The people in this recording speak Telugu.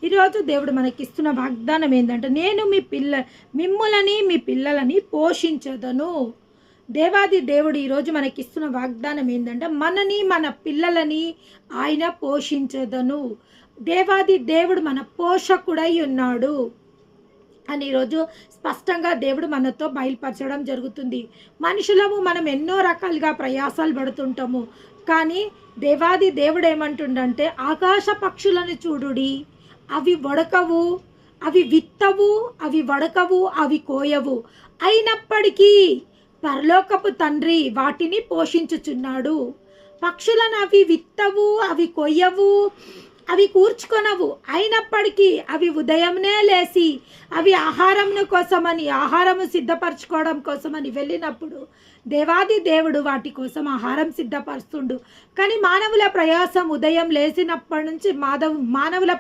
ఈరోజు దేవుడు మనకిస్తున్న వాగ్దానం ఏంటంటే, నేను మిమ్ములని మీ పిల్లలని పోషించదను. దేవాది దేవుడు ఈరోజు మనకిస్తున్న వాగ్దానం ఏంటంటే, మనని మన పిల్లలని ఆయన పోషించదను. దేవాది దేవుడు మన పోషకుడై ఉన్నాడు అని ఈరోజు స్పష్టంగా దేవుడు మనతో బయలుపరచడం జరుగుతుంది. మనుషులము మనం ఎన్నో రకాలుగా ప్రయాసాలు పడుతుంటాము. కానీ దేవాది దేవుడు ఏమంటుండంటే, ఆకాశ పక్షులను చూడుడి, అవి వడకవు, అవి విత్తవు, అవి వడకవు, అవి కోయవు, అయినప్పటికీ పరలోకపు తండ్రి వాటిని పోషించుచున్నాడు. పక్షులను అవి విత్తవు, అవి కొయ్యవు, అవి కూర్చుకొనవు, అయినప్పటికీ అవి ఉదయంనే లేచి అవి ఆహారము సిద్ధపరచుకోవడం కోసమని వెళ్ళినప్పుడు దేవాది దేవుడు వాటి కోసం ఆహారం సిద్ధపరుస్తుండు. కానీ మానవుల ప్రయాసం ఉదయం లేచినప్పటి నుంచి మానవుల